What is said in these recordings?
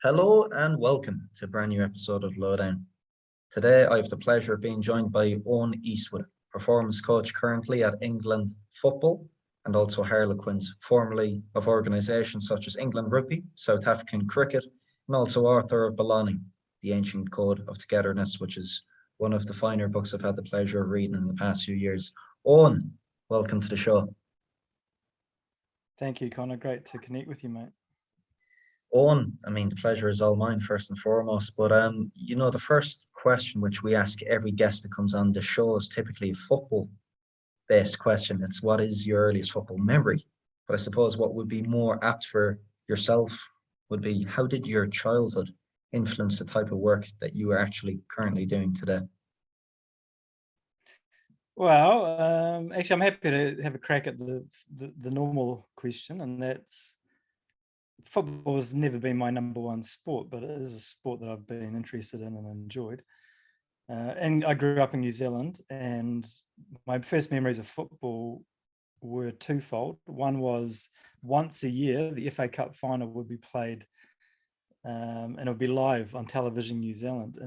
Hello and welcome to a brand new episode of Lowdown. Today I have the pleasure of being joined by Owen Eastwood, performance coach currently at England Football and also Harlequins, formerly of organisations such as England Rugby, South African Cricket, and also author of Belonging, the Ancient Code of Togetherness, which is one of the finer books I've had the pleasure of reading in the past few years. Owen, welcome to the show. Thank you, Connor. Great to connect with you, mate. Owen, the pleasure is all mine first and foremost. But the first question which we ask every guest that comes on the show is typically a football-based question. It's what is your earliest football memory? But I suppose what would be more apt for yourself would be how did your childhood influence the type of work that you are actually currently doing today? Well, actually, I'm happy to have a crack at the normal question, and that's football has never been my number one sport, but it is a sport that I've been interested in and enjoyed. And I grew up in New Zealand, and my first memories of football were twofold. One was once a year, the FA Cup final would be played, and it would be live on television, New Zealand,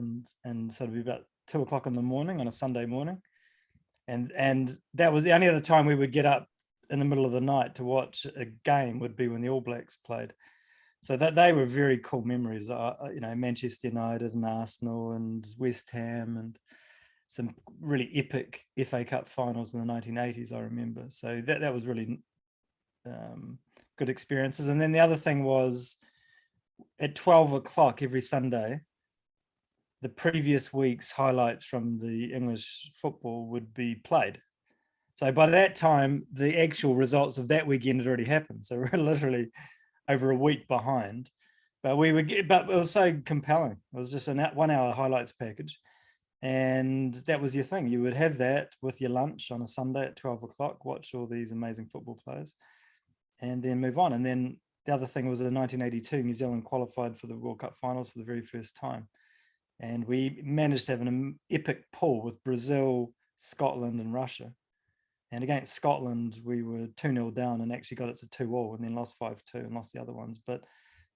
and so it would be about 2:00 in the morning on a Sunday morning, and that was the only other time we would get up in the middle of the night to watch a game would be when the All Blacks played. So that they were very cool memories. Manchester United and Arsenal and West Ham and some really epic FA Cup finals in the 1980s, I remember. So that was really good experiences. And then the other thing was at 12:00 every Sunday, the previous week's highlights from the English football would be played. So by that time, the actual results of that weekend had already happened. So we're literally over a week behind. But it was so compelling. It was just a 1 hour highlights package. And that was your thing. You would have that with your lunch on a Sunday at 12:00, watch all these amazing football players, and then move on. And then the other thing was in 1982, New Zealand qualified for the World Cup finals for the very first time. And we managed to have an epic pool with Brazil, Scotland, and Russia. And against Scotland, we were 2-0 down and actually got it to 2-2 and then lost 5-2 and lost the other ones. But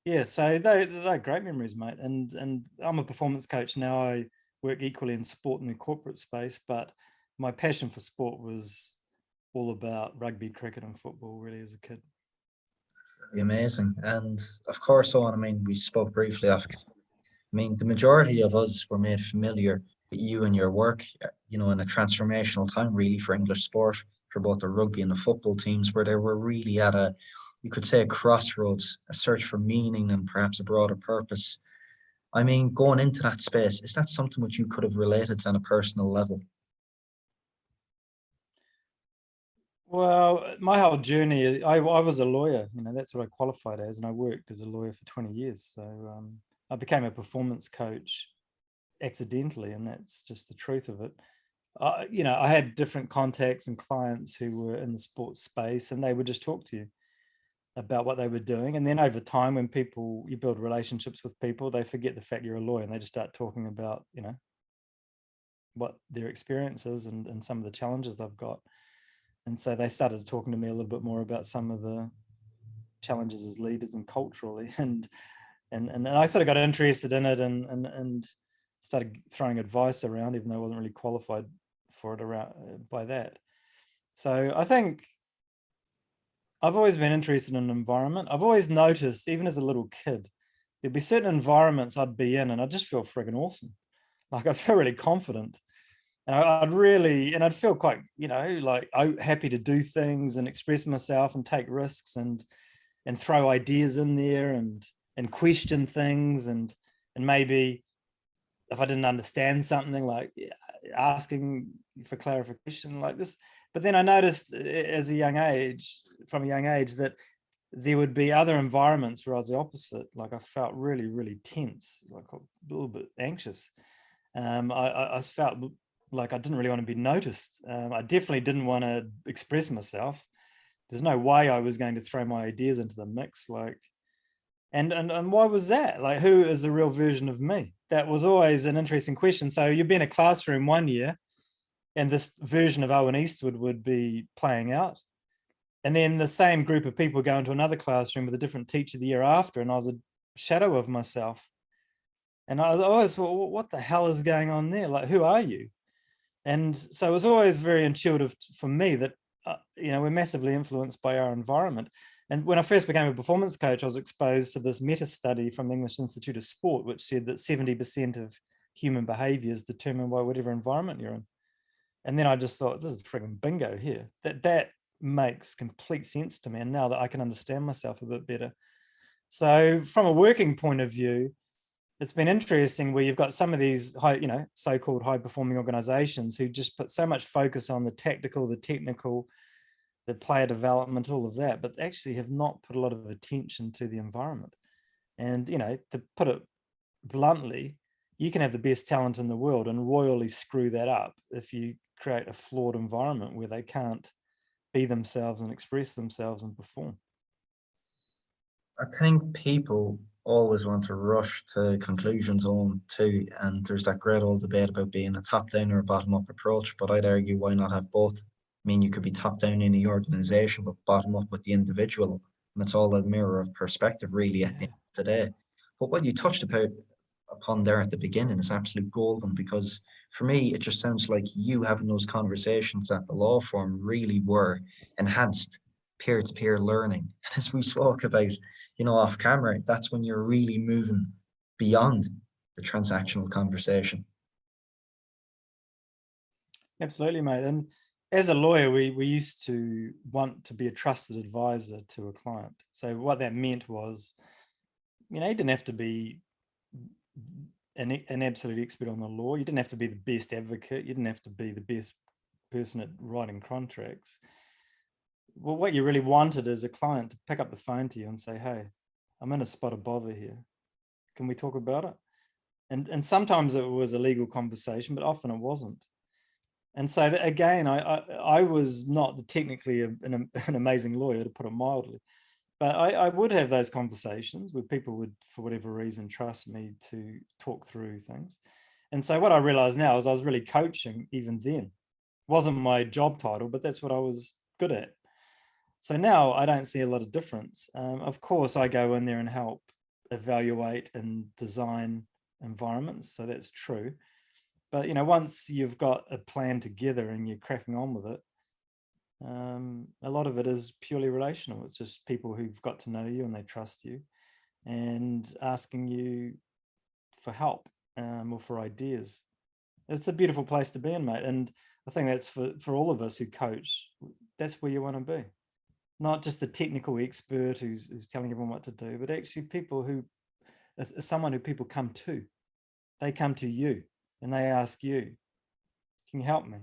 yeah, so they're great memories, mate. And I'm a performance coach now. I work equally in sport and the corporate space, but my passion for sport was all about rugby, cricket, and football really as a kid. Amazing. And of course, Owen, we spoke briefly off. The majority of us were made familiar with you and your work, in a transformational time, really, for English sport, for both the rugby and the football teams, where they were really at you could say, a crossroads, a search for meaning and perhaps a broader purpose. Going into that space, is that something which you could have related to on a personal level? Well, my whole journey, I was a lawyer, that's what I qualified as, and I worked as a lawyer for 20 years. So I became a performance coach accidentally, and that's just the truth of it. I had different contacts and clients who were in the sports space, and they would just talk to you about what they were doing. And then over time, when you build relationships with people, they forget the fact you're a lawyer and they just start talking about, what their experience is and some of the challenges they've got. And so they started talking to me a little bit more about some of the challenges as leaders and culturally. And I sort of got interested in it and started throwing advice around, even though I wasn't really qualified for it around by that. So I think I've always been interested in environment. I've always noticed, even as a little kid, there'd be certain environments I'd be in and I'd just feel friggin' awesome. Like I'd feel really confident. And I'd feel quite, happy to do things and express myself and take risks and throw ideas in there and question things and maybe if I didn't understand something, like asking for clarification like this. But then I noticed from a young age, that there would be other environments where I was the opposite. Like I felt really, really tense, like a little bit anxious. I felt like I didn't really want to be noticed. I definitely didn't want to express myself. There's no way I was going to throw my ideas into the mix. And why was that? Like, who is the real version of me? That was always an interesting question. So you'd be in a classroom one year and this version of Owen Eastwood would be playing out. And then the same group of people go into another classroom with a different teacher the year after. And I was a shadow of myself. And I always thought, well, what the hell is going on there? Like, who are you? And so it was always very intuitive for me that, we're massively influenced by our environment. And when I first became a performance coach, I was exposed to this meta study from the English Institute of Sport, which said that 70% of human behavior is determined by whatever environment you're in. And then I just thought, this is frigging bingo here. That makes complete sense to me. And now that I can understand myself a bit better. So from a working point of view, it's been interesting where you've got some of these so-called high-performing organizations who just put so much focus on the tactical, the technical, the player development, all of that, but actually have not put a lot of attention to the environment. And, to put it bluntly, you can have the best talent in the world and royally screw that up if you create a flawed environment where they can't be themselves and express themselves and perform. I think people always want to rush to conclusions on too, and there's that great old debate about being a top-down or a bottom-up approach, but I'd argue why not have both? I mean, you could be top-down in the organization, but bottom-up with the individual, and it's all a mirror of perspective, really, at the end of the day. But what you touched upon there at the beginning is absolute golden, because for me, it just sounds like you having those conversations at the law firm really were enhanced peer-to-peer learning. And as we spoke about, off camera, that's when you're really moving beyond the transactional conversation. Absolutely, mate. And as a lawyer, we used to want to be a trusted advisor to a client. So what that meant was, you didn't have to be an absolute expert on the law. You didn't have to be the best advocate. You didn't have to be the best person at writing contracts. Well, what you really wanted is a client to pick up the phone to you and say, hey, I'm in a spot of bother here. Can we talk about it? And sometimes it was a legal conversation, but often it wasn't. And so that, again, I was not technically an amazing lawyer, to put it mildly, but I would have those conversations where people would, for whatever reason, trust me to talk through things. And so what I realized now is I was really coaching even then. It wasn't my job title, but that's what I was good at. So now I don't see a lot of difference. Of course, I go in there and help evaluate and design environments. So that's true. But, once you've got a plan together and you're cracking on with it, a lot of it is purely relational. It's just people who've got to know you and they trust you and asking you for help or for ideas. It's a beautiful place to be in, mate. And I think that's for all of us who coach, that's where you want to be. Not just the technical expert who's telling everyone what to do, but actually someone who people come to. They come to you and they ask you, can you help me?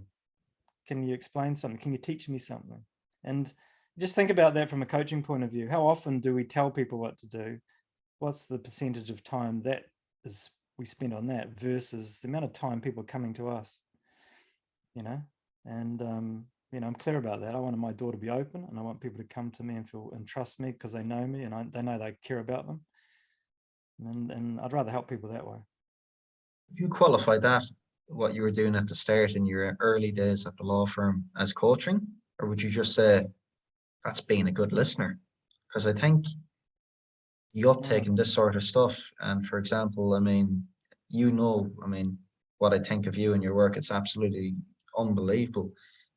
Can you explain something? Can you teach me something? And just think about that from a coaching point of view. How often do we tell people what to do? What's the percentage of time that is we spend on that versus the amount of time people are coming to us? And I'm clear about that. I want my door to be open, and I want people to come to me and feel and trust me because they know me and they know they care about them. And I'd rather help people that way. You qualify that, what you were doing at the start in your early days at the law firm, as coaching, or would you just say that's being a good listener? Because I think the uptake in this sort of stuff, and for example, what I think of you and your work, it's absolutely unbelievable.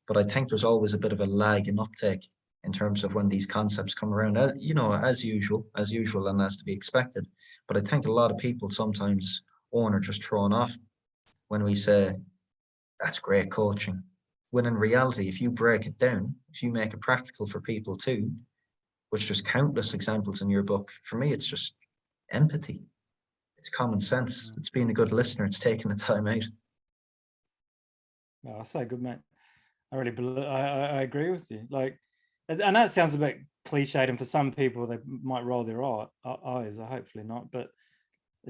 But I think there's always a bit of a lag in uptake in terms of when these concepts come around, as usual, and as to be expected. But I think a lot of people sometimes, Owen, are just thrown off when we say, that's great coaching. When in reality, if you break it down, if you make it practical for people too, which there's countless examples in your book, for me, it's just empathy. It's common sense. It's being a good listener. It's taking the time out. Oh, so good, mate. I really believe, I agree with you. Like, I know it sounds a bit cliched, and for some people they might roll their eyes. Hopefully not, but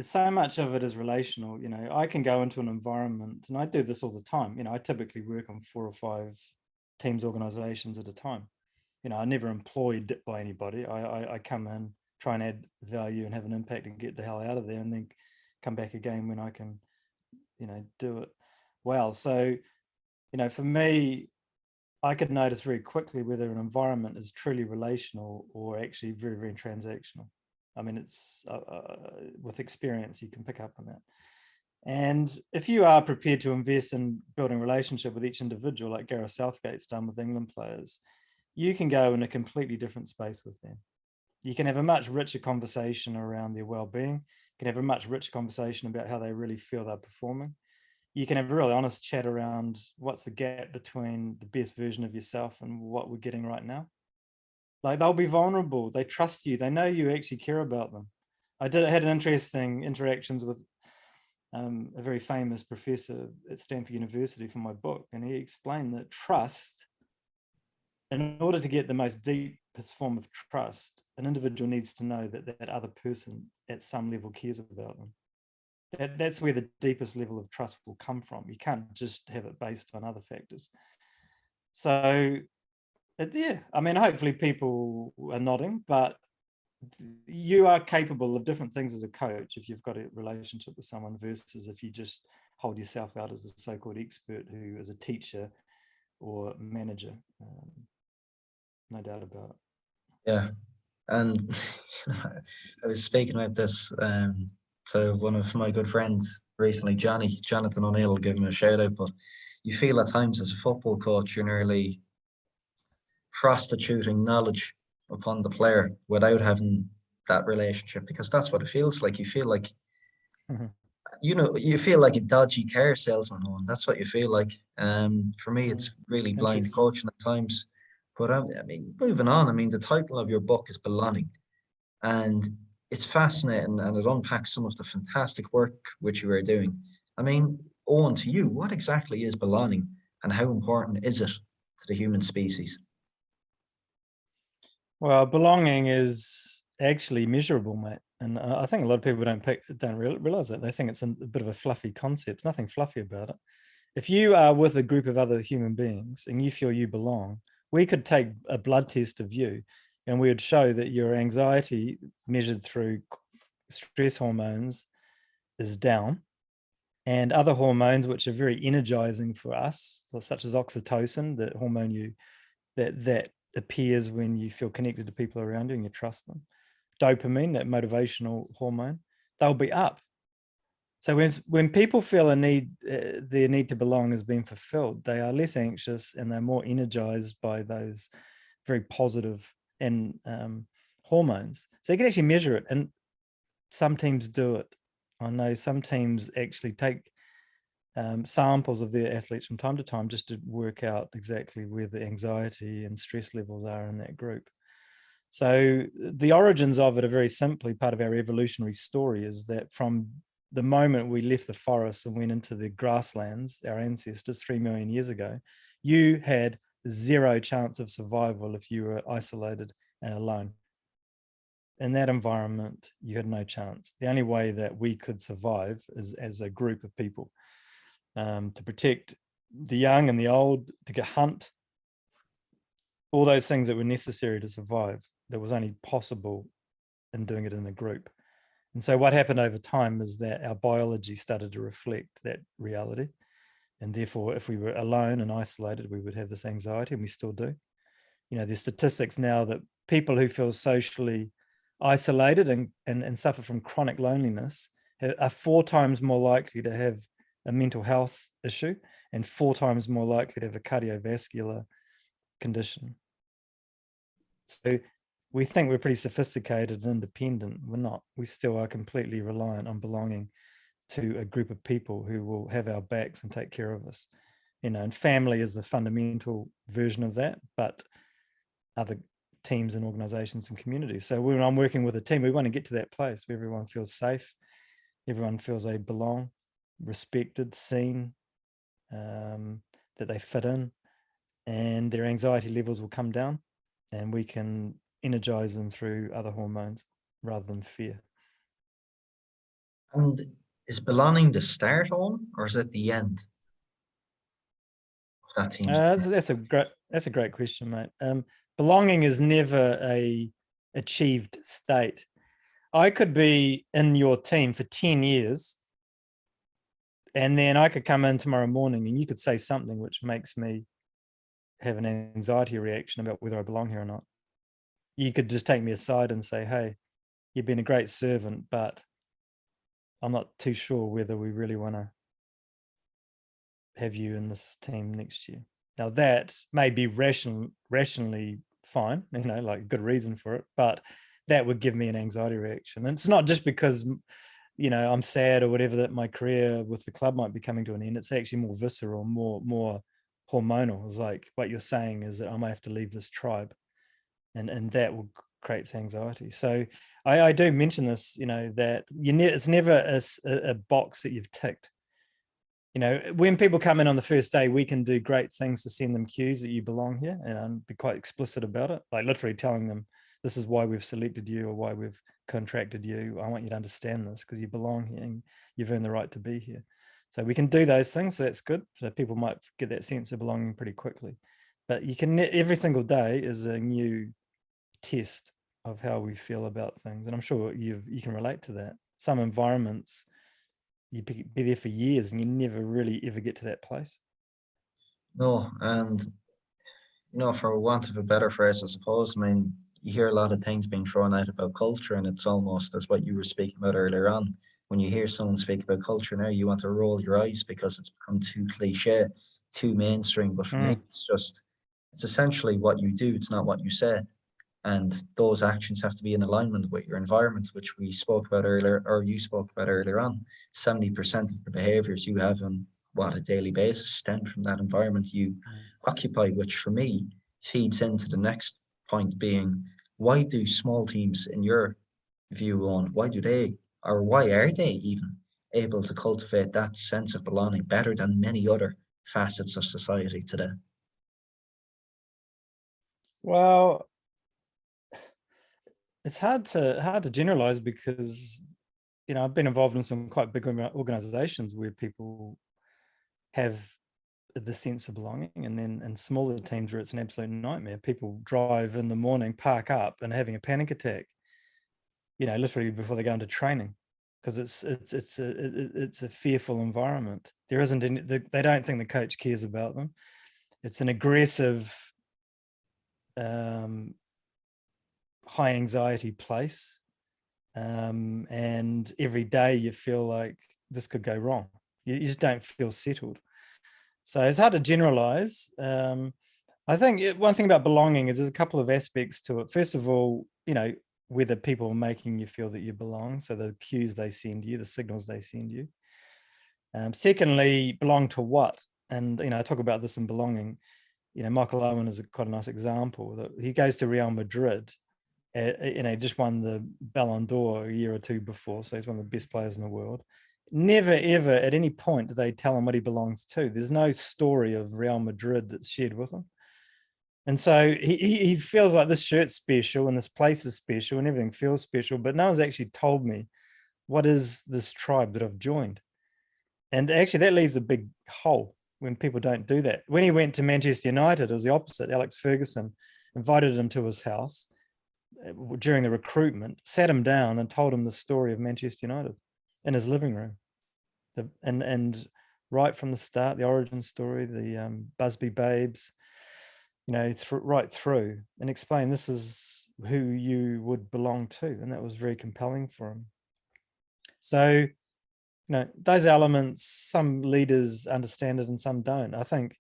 so much of it is relational. I can go into an environment, and I do this all the time. I typically work on 4 or 5 teams, organizations at a time. I'm never employed by anybody. I come in, try and add value and have an impact and get the hell out of there, and then come back again when I can, do it well. So, for me, I could notice very quickly whether an environment is truly relational or actually very, very transactional. I mean, it's with experience, you can pick up on that. And if you are prepared to invest in building a relationship with each individual, like Gareth Southgate's done with England players, you can go in a completely different space with them. You can have a much richer conversation around their well-being. You can have a much richer conversation about how they really feel they're performing. You can have a really honest chat around what's the gap between the best version of yourself and what we're getting right now. Like, they'll be vulnerable. They trust you. They know you actually care about them. I had an interesting interactions with a very famous professor at Stanford University for my book, and he explained that trust, in order to get the most deepest form of trust, an individual needs to know that that other person at some level cares about them. That's where the deepest level of trust will come from. You can't just have it based on other factors. So, yeah, I mean, hopefully people are nodding, but you are capable of different things as a coach if you've got a relationship with someone versus if you just hold yourself out as a so-called expert who is a teacher or manager. No doubt about it. Yeah, and I was speaking about this to one of my good friends recently, Jonathan O'Neill, give him a shout out. But you feel at times as a football coach, you're nearly prostituting knowledge upon the player without having that relationship, because that's what it feels like. You feel like, you feel like a dodgy car salesman. That's what you feel like. For me, it's really blind coaching at times. But I mean, moving on. I mean, the title of your book is Belonging, and it's fascinating, and it unpacks some of the fantastic work which you are doing. I mean, Owen, to you, what exactly is belonging, and how important is it to the human species? Well, belonging is actually measurable, mate. And I think a lot of people don't realize it. They think it's a bit of a fluffy concept. There's nothing fluffy about it. If you are with a group of other human beings and you feel you belong, we could take a blood test of you and we would show that your anxiety measured through stress hormones is down, and other hormones which are very energizing for us, such as oxytocin, the hormone that appears when you feel connected to people around you and you trust them. Dopamine, that motivational hormone, they'll be up. So when people feel their need to belong has been fulfilled, they are less anxious and they're more energized by those very positive and hormones. So you can actually measure it, and some teams do it. I know some teams actually take samples of their athletes from time to time just to work out exactly where the anxiety and stress levels are in that group. So the origins of it are very simply part of our evolutionary story, is that from the moment we left the forest and went into the grasslands, our ancestors 3 million years ago, you had zero chance of survival if you were isolated and alone. In that environment, you had no chance. The only way that we could survive is as a group of people, to protect the young and the old, to hunt, all those things that were necessary to survive, that was only possible in doing it in a group. And so what happened over time is that our biology started to reflect that reality. And therefore, if we were alone and isolated, we would have this anxiety, and we still do. You know, there's statistics now that people who feel socially isolated and suffer from chronic loneliness are 4 times more likely to have a mental health issue and 4 times more likely to have a cardiovascular condition. So we think we're pretty sophisticated and independent. We're not. We still are completely reliant on belonging to a group of people who will have our backs and take care of us. You know, and family is the fundamental version of that, but other teams and organizations and communities. So when I'm working with a team, we want to get to that place where everyone feels safe, everyone feels they belong, respected, seen, that they fit in, and their anxiety levels will come down, and we can energize them through other hormones rather than fear. And is belonging the start on, or is it the end of that team's? That's a great question, mate. Belonging is never a achieved state. I could be in your team for 10 years, and then I could come in tomorrow morning and you could say something which makes me have an anxiety reaction about whether I belong here or not. You could just take me aside and say, hey, you've been a great servant, but I'm not too sure whether we really want to have you in this team next year. Now that may be rationally fine, like good reason for it, but that would give me an anxiety reaction. And it's not just because, I'm sad or whatever that my career with the club might be coming to an end. It's actually more visceral, more hormonal. It's like what you're saying is that I might have to leave this tribe, and that will create anxiety. So I do mention this, that it's never a box that you've ticked. When people come in on the first day, we can do great things to send them cues that you belong here, and be quite explicit about it, like literally telling them, this is why we've selected you or why we've contracted you. I want you to understand this because you belong here and you've earned the right to be here. So we can do those things. So that's good. So people might get that sense of belonging pretty quickly. But every single day is a new test of how we feel about things. And I'm sure you can relate to that. Some environments, you be there for years and you never really ever get to that place. No, and for want of a better phrase, I suppose, you hear a lot of things being thrown out about culture, and it's almost as what you were speaking about earlier on. When you hear someone speak about culture now, you want to roll your eyes because it's become too cliche, too mainstream. But for me, it's essentially what you do, it's not what you say. And those actions have to be in alignment with your environment, which we spoke about earlier, or you spoke about earlier on. 70% of the behaviors you have on a daily basis stem from that environment you occupy, which for me feeds into the next point being, why do small teams, in your view, on why are they even able to cultivate that sense of belonging better than many other facets of society today? Well, it's hard to generalize because I've been involved in some quite big organizations where people have the sense of belonging, and then in smaller teams where it's an absolute nightmare. People drive in the morning, park up, and having a panic attack, literally before they go into training, because it's a fearful environment. There isn't any, they don't think the coach cares about them. It's an aggressive, high anxiety place, and every day you feel like this could go wrong. You just don't feel settled. So it's hard to generalize. I think one thing about belonging is there's a couple of aspects to it. First of all, whether people are making you feel that you belong, so the cues they send you, the signals they send you. Secondly, belong to what? And I talk about this in belonging. Michael Owen is quite a nice example. That he goes to Real Madrid, just won the Ballon d'Or a year or two before, so he's one of the best players in the world. Never ever at any point do they tell him what he belongs to. There's no story of Real Madrid that's shared with him. And so he feels like this shirt's special and this place is special and everything feels special, but no one's actually told me what is this tribe that I've joined. And actually that leaves a big hole when people don't do that. When he went to Manchester United, it was the opposite. Alex Ferguson invited him to his house during the recruitment, sat him down and told him the story of Manchester United in his living room. And right from the start, the origin story, the Busby Babes, right through, and explain this is who you would belong to. And that was very compelling for him. So, those elements, some leaders understand it and some don't. I think,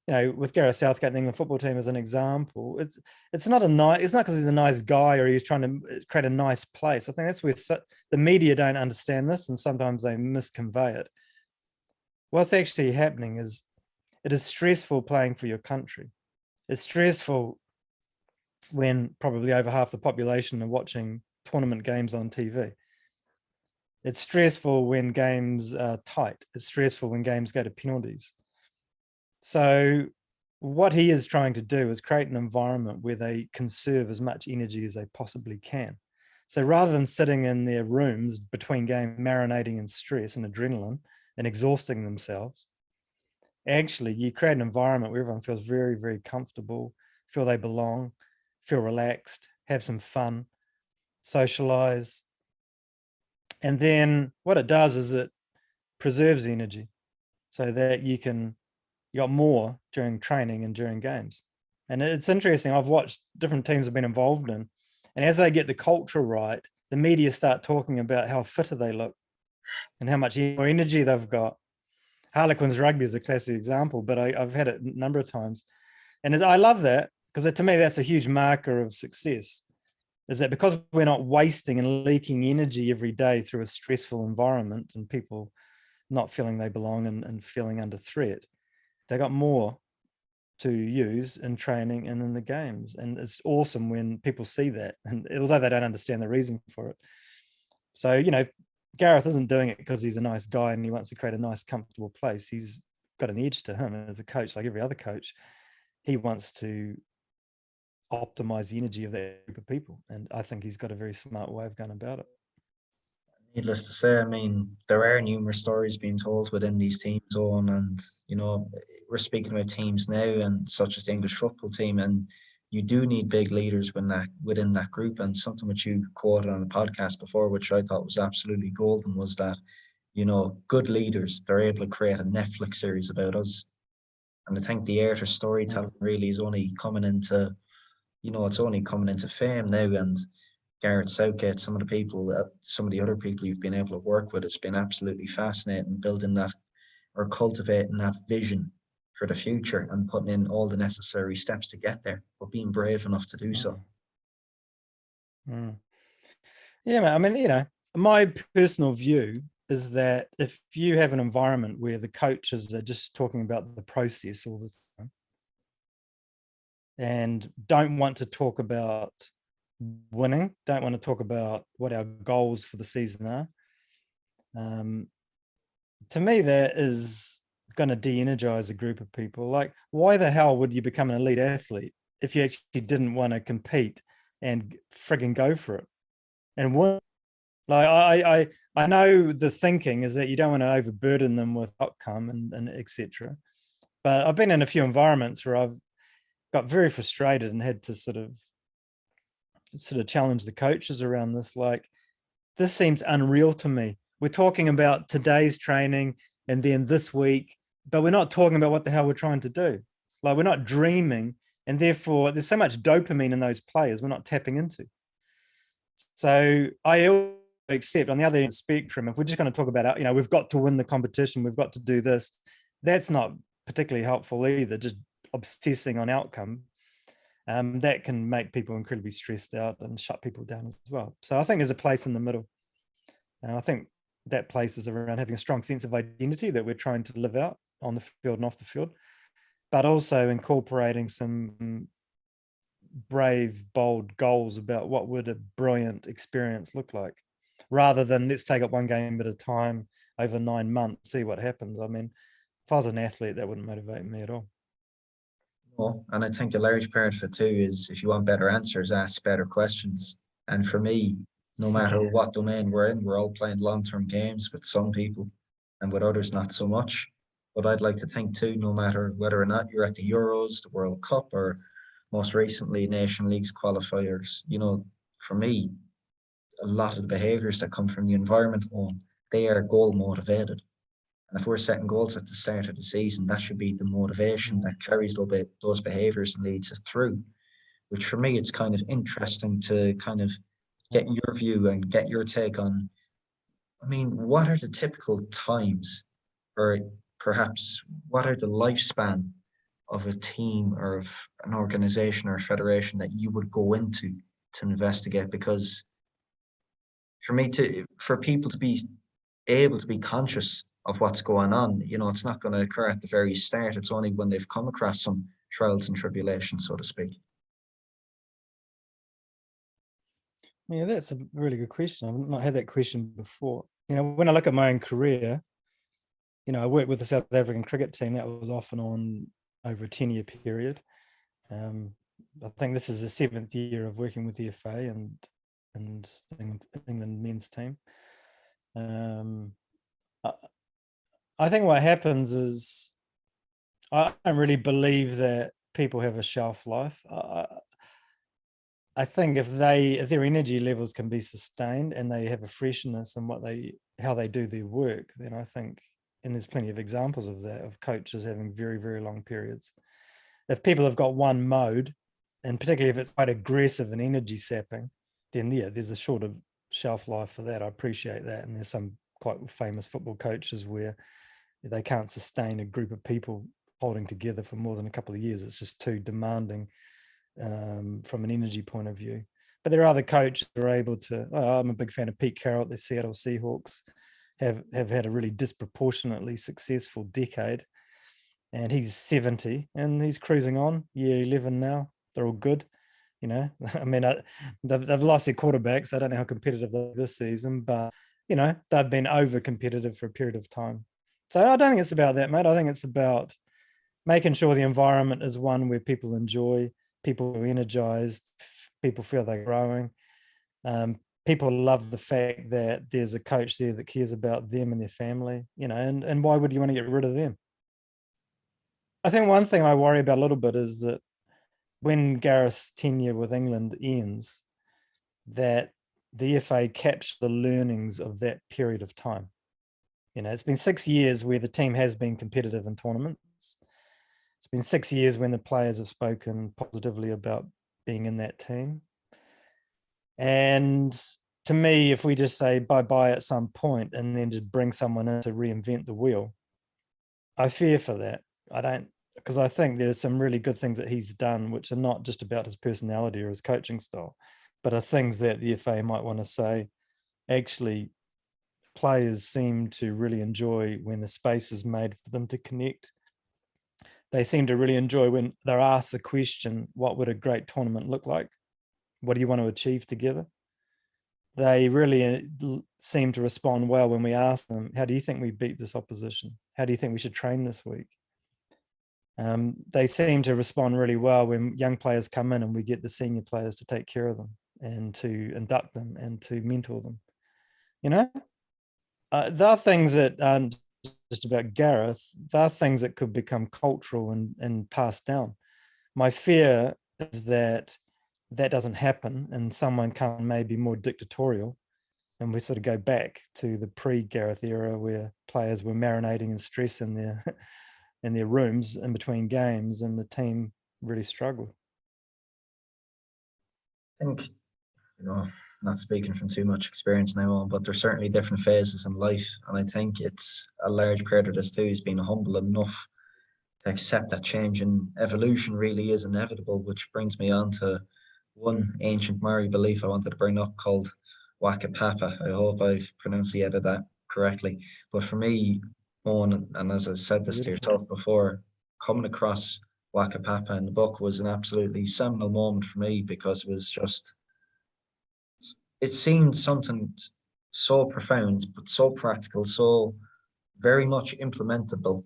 with Gareth Southgate, the England football team as an example, it's not because he's a nice guy or he's trying to create a nice place. I think that's where the media don't understand this, and sometimes they misconvey it. What's actually happening is it is stressful playing for your country. It's stressful when probably over half the population are watching tournament games on TV. It's stressful when games are tight. It's stressful when games go to penalties. So what he is trying to do is create an environment where they conserve as much energy as they possibly can. So rather than sitting in their rooms between games, marinating in stress and adrenaline and exhausting themselves, actually you create an environment where everyone feels very, very comfortable, feel they belong, feel relaxed, have some fun, socialize. And then what it does is it preserves energy so that you got more during training and during games. And it's interesting. I've watched different teams I've been involved in, and as they get the culture right, the media start talking about how fitter they look and how much more energy they've got. Harlequins rugby is a classic example, but I've had it a number of times. And I love that, because to me, that's a huge marker of success, is that because we're not wasting and leaking energy every day through a stressful environment and people not feeling they belong and feeling under threat, they got more to use in training and in the games. And it's awesome when people see that, and although they don't understand the reason for it. So, you know, Gareth isn't doing it because he's a nice guy and he wants to create a nice, comfortable place. He's got an edge to him as a coach, like every other coach. He wants to optimize the energy of that group of people. And I think he's got a very smart way of going about it. Needless to say, I mean, there are numerous stories being told within these teams, Owen, and you know, we're speaking about teams now, and such as the English football team, and you do need big leaders within that group. And something which you quoted on the podcast before, which I thought was absolutely golden, was that, you know, good leaders, they're able to create a Netflix series about us. And I think the art of storytelling really is only coming into, you know, it's only coming into fame now. And Gareth, Southgate, some of the other people you've been able to work with, it's been absolutely fascinating building that or cultivating that vision for the future and putting in all the necessary steps to get there, but being brave enough to do so. Yeah, man. I mean, you know, my personal view is that if you have an environment where the coaches are just talking about the process all the time and don't want to talk about winning, don't want to talk about what our goals for the season are, to me, that is going to de-energize a group of people. Like, why the hell would you become an elite athlete if you actually didn't want to compete and frigging go for it and win? Like, I know the thinking is that you don't want to overburden them with outcome and etc. But I've been in a few environments where I've got very frustrated and had to sort of challenge the coaches around this. Like, this seems unreal to me. We're talking about today's training and then this week, but we're not talking about what the hell we're trying to do. Like, we're not dreaming, and therefore there's so much dopamine in those players we're not tapping into. So I accept on the other end of the spectrum, if we're just going to talk about, you know, we've got to win the competition, we've got to do this, that's not particularly helpful either, just obsessing on outcome. That can make people incredibly stressed out and shut people down as well. So I think there's a place in the middle. And I think that place is around having a strong sense of identity that we're trying to live out on the field and off the field, but also incorporating some brave, bold goals about what would a brilliant experience look like, rather than let's take it one game at a time over 9 months, see what happens. I mean, if I was an athlete, that wouldn't motivate me at all. Well, and I think a large part of it too is, if you want better answers, ask better questions. And for me, no matter what domain we're in, we're all playing long-term games with some people and with others not so much. But I'd like to think too, no matter whether or not you're at the Euros, the World Cup, or most recently Nation Leagues qualifiers, you know, for me, a lot of the behaviours that come from the environment they are goal motivated. And if we're setting goals at the start of the season, that should be the motivation that carries those behaviours and leads us through. Which for me, it's kind of interesting to kind of get your view and get your take on, I mean, what are the typical times, or perhaps what are the lifespan of a team or of an organization or a federation that you would go into to investigate? Because for people to be able to be conscious of what's going on, you know, it's not going to occur at the very start. It's only when they've come across some trials and tribulations, so to speak. Yeah, that's a really good question. I've not had that question before. You know, when I look at my own career, you know, I worked with the South African cricket team. That was off and on over a 10-year period. I think this is the 7th year of working with the FA and England men's team. I think what happens is I don't really believe that people have a shelf life. I think if their energy levels can be sustained and they have a freshness in how they do their work, then I think, and there's plenty of examples of that, of coaches having very, very long periods. If people have got one mode, and particularly if it's quite aggressive and energy sapping, then yeah, there's a shorter shelf life for that. I appreciate that. And there's some quite famous football coaches where they can't sustain a group of people holding together for more than a couple of years. It's just too demanding from an energy point of view. But there are other coaches who are able to. I'm a big fan of Pete Carroll at the Seattle Seahawks. Have had a really disproportionately successful decade, and he's 70 and he's cruising on year 11 now. They're all good, you know. I mean, they've lost their quarterbacks. I don't know how competitive they're this season, but you know, they've been over competitive for a period of time. So I don't think it's about that, mate. I think it's about making sure the environment is one where people enjoy, people are energized, people feel they're growing. People love the fact that there's a coach there that cares about them and their family, you know, and why would you want to get rid of them? I think one thing I worry about a little bit is that when Gareth's tenure with England ends, that the FA capture the learnings of that period of time. You know, it's been 6 years where the team has been competitive in tournaments. It's been 6 years when the players have spoken positively about being in that team. And to me, if we just say bye-bye at some point and then just bring someone in to reinvent the wheel, I fear for that. I don't, because I think there's some really good things that he's done, which are not just about his personality or his coaching style, but are things that the FA might want to say, actually, players seem to really enjoy when the space is made for them to connect. They seem to really enjoy when they're asked the question, what would a great tournament look like? What do you want to achieve together? They really seem to respond well when we ask them, how do you think we beat this opposition? How do you think we should train this week? They seem to respond really well when young players come in and we get the senior players to take care of them and to induct them and to mentor them. You know, there are things that aren't just about Gareth. There are things that could become cultural and passed down. My fear is that that doesn't happen and someone can maybe more dictatorial and we sort of go back to the pre-Gareth era where players were marinating in stress in their rooms in between games and the team really struggled. I think, you know, not speaking from too much experience now on, but there's certainly different phases in life. And I think it's a large part of this too is being humble enough to accept that change and evolution really is inevitable, which brings me on to one ancient Maori belief I wanted to bring up called Whakapapa. I hope I've pronunciated that correctly. But for me, Owen, and as I said this to yourself before, coming across Whakapapa in the book was an absolutely seminal moment for me because it was just, it seemed something so profound, but so practical, so very much implementable.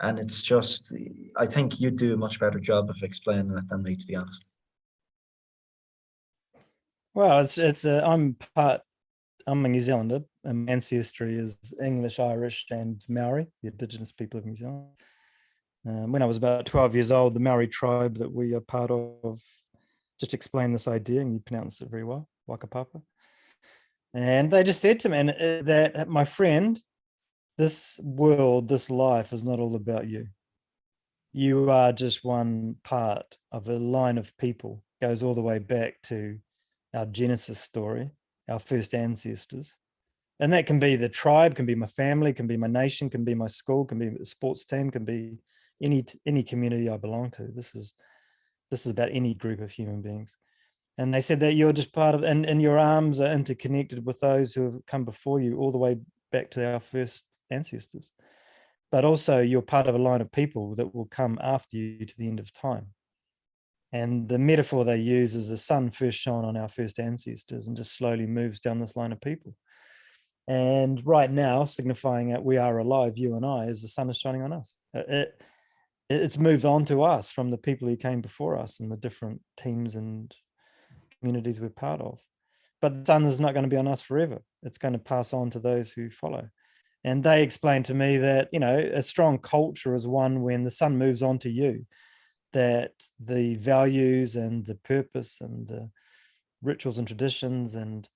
And it's just, I think you'd do a much better job of explaining it than me, to be honest. Well, I'm a New Zealander. My ancestry is English, Irish, and Maori, the indigenous people of New Zealand. When I was about 12 years old, the Maori tribe that we are part of just explained this idea, and you pronounce it very well, Whakapapa. And they just said to me that, my friend, this world, this life is not all about you. You are just one part of a line of people, goes all the way back to our Genesis story, our first ancestors. And that can be the tribe, can be my family, can be my nation, can be my school, can be a sports team, can be any community I belong to. This is about any group of human beings. And they said that you're just part of, and your arms are interconnected with those who have come before you all the way back to our first ancestors. But also you're part of a line of people that will come after you to the end of time. And the metaphor they use is the sun first shone on our first ancestors and just slowly moves down this line of people. And right now, signifying that we are alive, you and I, as the sun is shining on us. It's moved on to us from the people who came before us and the different teams and communities we're part of. But the sun is not going to be on us forever. It's going to pass on to those who follow. And they explained to me that, you know, a strong culture is one when the sun moves on to you, that the values and the purpose and the rituals and traditions and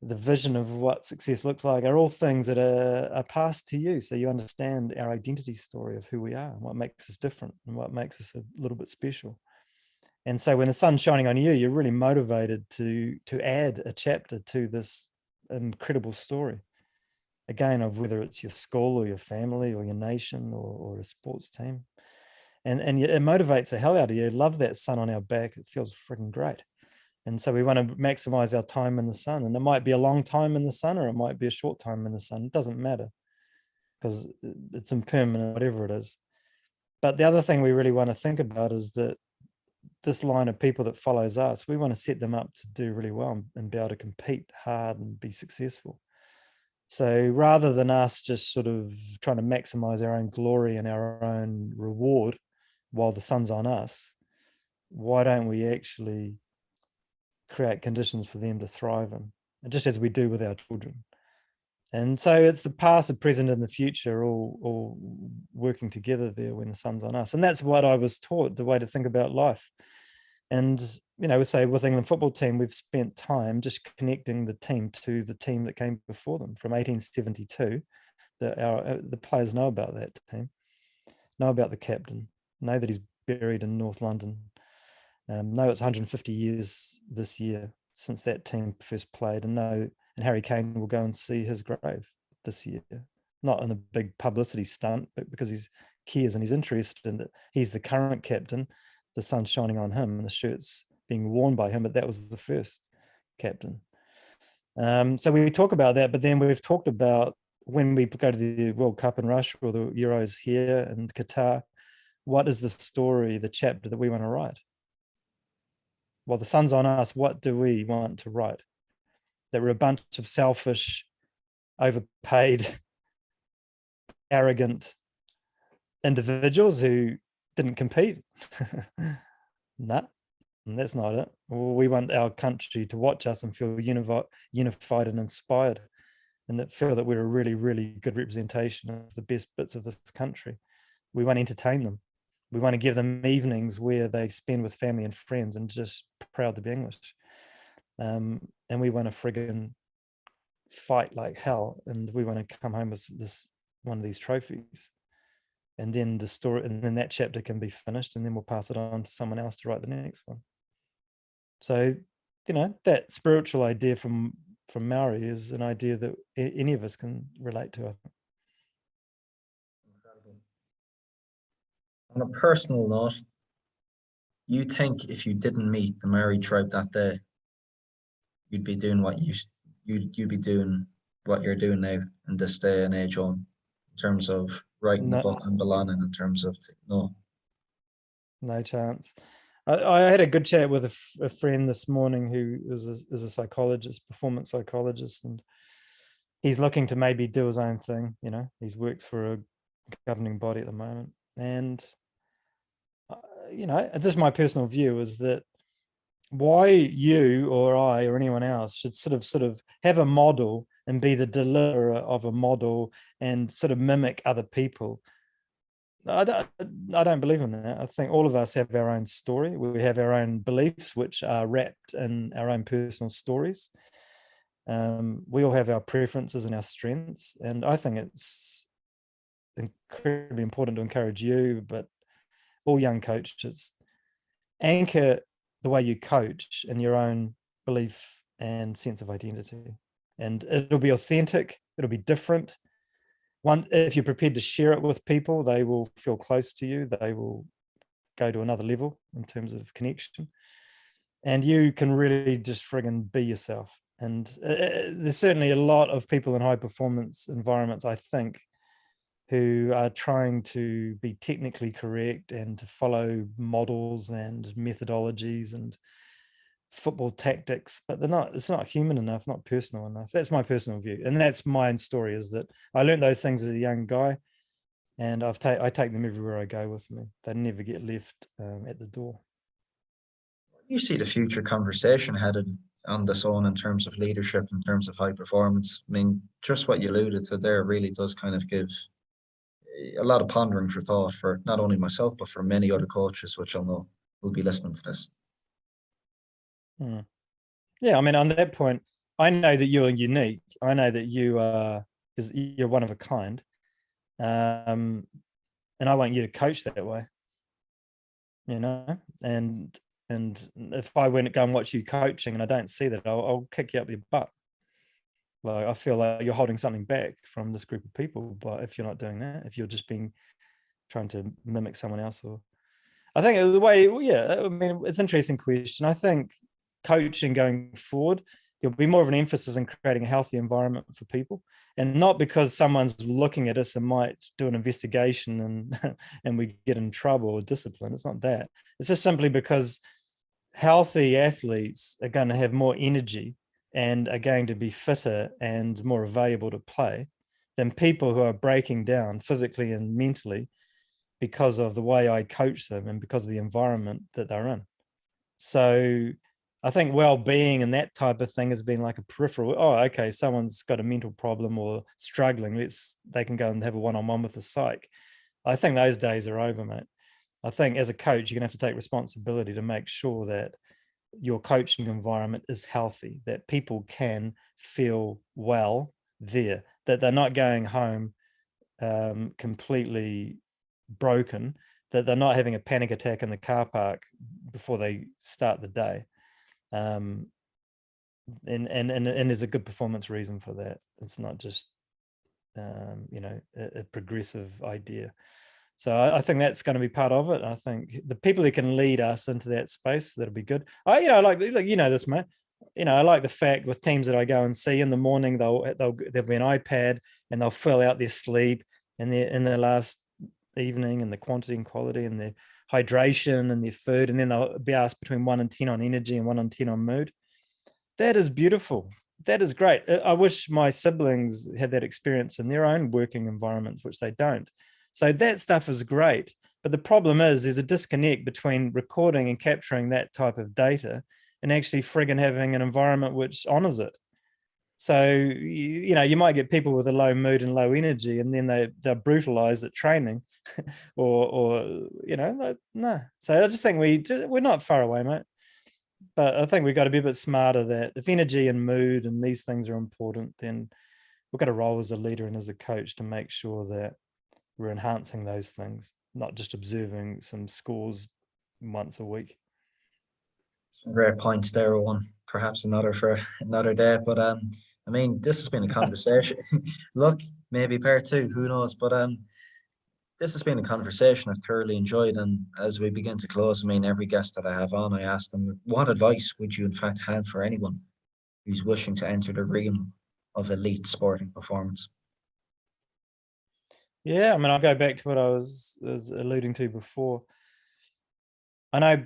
the vision of what success looks like are all things that are passed to you. So you understand our identity story of who we are and what makes us different and what makes us a little bit special. And so when the sun's shining on you, you're really motivated to add a chapter to this incredible story. Again, of whether it's your school or your family or your nation or a sports team. And it motivates the hell out of you. Love that sun on our back. It feels freaking great. And so we want to maximize our time in the sun. And it might be a long time in the sun, or it might be a short time in the sun. It doesn't matter, because it's impermanent, whatever it is. But the other thing we really want to think about is that this line of people that follows us, we want to set them up to do really well and be able to compete hard and be successful. So rather than us just sort of trying to maximize our own glory and our own reward while the sun's on us, why don't we actually create conditions for them to thrive in, and just as we do with our children? And so it's the past, the present, and the future all working together there when the sun's on us. And that's what I was taught, the way to think about life. And, we say with England football team, we've spent time just connecting the team to the team that came before them from 1872. The players know about that team, know about the captain, know that he's buried in North London, know it's 150 years this year since that team first played, and Harry Kane will go and see his grave this year, not in a big publicity stunt, but because he cares and he's interested in it. He's the current captain, the sun's shining on him and the shirt's being worn by him, but that was the first captain. So we talk about that, but then we've talked about when we go to the World Cup in Russia or the Euros here in Qatar, what is the story, the chapter that we want to write? Well, the sun's on us, what do we want to write? That we're a bunch of selfish, overpaid, arrogant individuals who didn't compete? Nah, that's not it. We want our country to watch us and feel unified and inspired, and that feel that we're a really, really good representation of the best bits of this country. We want to entertain them. We want to give them evenings where they spend with family and friends and just proud to be English. And we want to friggin' fight like hell, and we want to come home with one of these trophies. And then the story, and then that chapter can be finished, and then we'll pass it on to someone else to write the next one. So, that spiritual idea from Maori is an idea that any of us can relate to, I think. On a personal note, you think if you didn't meet the Maori tribe that day, you'd be doing what you'd be doing what you're doing now in this day and age on, in terms of writing the book and belonging, in terms of no chance. I had a good chat with a friend this morning who is a psychologist, performance psychologist, and he's looking to maybe do his own thing. He works for a governing body at the moment, and just my personal view is that why you or I or anyone else should sort of have a model and be the deliverer of a model and sort of mimic other people. I don't believe in that. I think all of us have our own story. We have our own beliefs, which are wrapped in our own personal stories. We all have our preferences and our strengths. And I think it's incredibly important to encourage you, but all young coaches, anchor the way you coach in your own belief and sense of identity. And it'll be authentic. It'll be different. If you're prepared to share it with people, they will feel close to you. They will go to another level in terms of connection. And you can really just friggin' be yourself. And there's certainly a lot of people in high performance environments, I think, who are trying to be technically correct and to follow models and methodologies and football tactics, but it's not human enough, not personal enough. That's my personal view. And that's my own story, is that I learned those things as a young guy, and I take them everywhere I go with me. They never get left at the door. You see the future conversation headed on this on in terms of leadership, in terms of high performance? I mean, just what you alluded to there really does kind of give a lot of pondering for thought for not only myself, but for many other coaches, which I'll know will be listening to this. Yeah, I mean, on that point, I know that you're unique. I know that you're one of a kind, and I want you to coach that way. And And if I went to go and watch you coaching and I don't see that, I'll kick you up your butt. Like, I feel like you're holding something back from this group of people. But if you're not doing that, if you're just trying to mimic someone else, or I think the way, I mean, it's an interesting question. I think coaching going forward, there'll be more of an emphasis in creating a healthy environment for people, and not because someone's looking at us and might do an investigation and and we get in trouble or discipline. It's not that. It's just simply because healthy athletes are going to have more energy and are going to be fitter and more available to play than people who are breaking down physically and mentally because of the way I coach them and because of the environment that they're in. So I think well-being and that type of thing has been like a peripheral. Oh, okay, someone's got a mental problem or struggling. They can go and have a one-on-one with the psych. I think those days are over, mate. I think as a coach, you're gonna have to take responsibility to make sure that your coaching environment is healthy, that people can feel well there, that they're not going home completely broken, that they're not having a panic attack in the car park before they start the day. And there's a good performance reason for that. It's not just a progressive idea. So I think that's going to be part of it. I think the people who can lead us into that space, that'll be good. Like this, mate. I like the fact with teams that I go and see in the morning, there'll be an iPad and they'll fill out their sleep and in their last evening and the quantity and quality and their hydration and their food, and then they'll be asked between 1 and 10 on energy and 1 and 10 on mood. That is beautiful. That is great. I wish my siblings had that experience in their own working environments, which they don't. So that stuff is great. But the problem is there's a disconnect between recording and capturing that type of data and actually friggin' having an environment which honors it. So, you might get people with a low mood and low energy, and then they're brutalized at training or no. So I just think we're not far away, mate. But I think we've got to be a bit smarter that if energy and mood and these things are important, then we've got a role as a leader and as a coach to make sure that we're enhancing those things, not just observing some scores once a week. Some great points there, Owen. Perhaps another for another day. But I mean, this has been a conversation. Look, maybe part 2, who knows? But this has been a conversation I've thoroughly enjoyed. And as we begin to close, I mean, every guest that I have on, I ask them, what advice would you in fact have for anyone who's wishing to enter the realm of elite sporting performance? Yeah, I mean, I'll go back to what I was alluding to before. I know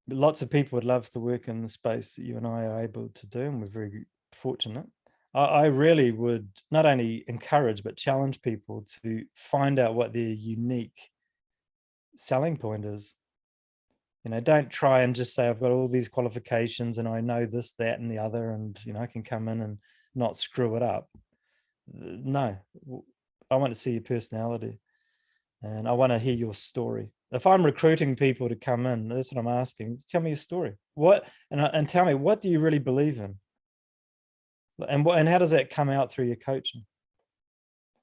lots of people would love to work in the space that you and I are able to do, and we're very fortunate. I really would not only encourage but challenge people to find out what their unique selling point is. Don't try and just say, I've got all these qualifications and I know this, that, and the other, and I can come in and not screw it up. No, I want to see your personality and I want to hear your story. If I'm recruiting people to come in, that's what I'm asking. Tell me your story. And tell me, what do you really believe in? And how does that come out through your coaching?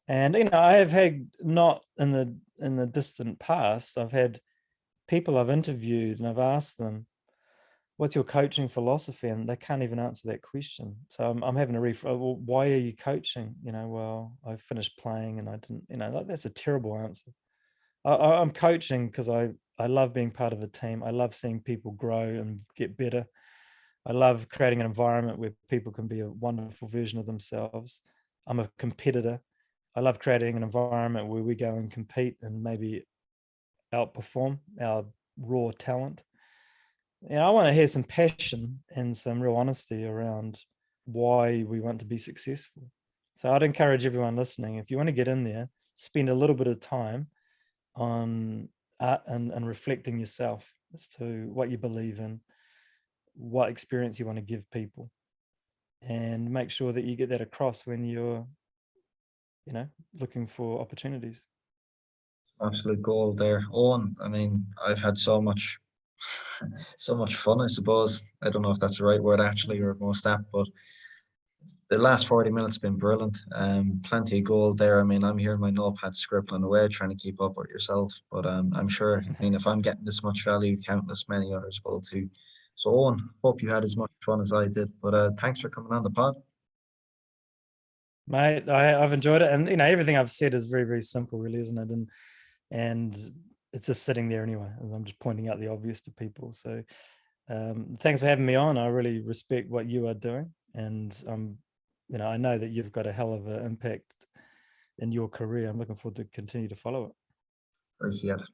And I have had, not in the distant past, I've had people I've interviewed and I've asked them, what's your coaching philosophy? And they can't even answer that question. So I'm having to well, why are you coaching? Well, I finished playing and I didn't, that's a terrible answer. I'm coaching because I love being part of a team. I love seeing people grow and get better. I love creating an environment where people can be a wonderful version of themselves. I'm a competitor. I love creating an environment where we go and compete and maybe outperform our raw talent. I want to hear some passion and some real honesty around why we want to be successful. So I'd encourage everyone listening, if you want to get in there, spend a little bit of time on and reflecting yourself as to what you believe in, what experience you want to give people, and make sure that you get that across when you're looking for opportunities. Absolute gold there, Owen. I mean, I've had so much fun, I suppose. I don't know if that's the right word actually or most apt, but the last 40 minutes have been brilliant. Plenty of gold there. I mean, I'm here in my notepad scribbling away, trying to keep up with yourself. But I'm sure, I mean, if I'm getting this much value, countless many others will too. So Owen, hope you had as much fun as I did. But thanks for coming on the pod. Mate, I've enjoyed it, and everything I've said is very, very simple, really, isn't it? And it's just sitting there anyway. And I'm just pointing out the obvious to people. So thanks for having me on. I really respect what you are doing, and I know that you've got a hell of an impact in your career. I'm looking forward to continue to follow it. Appreciate it.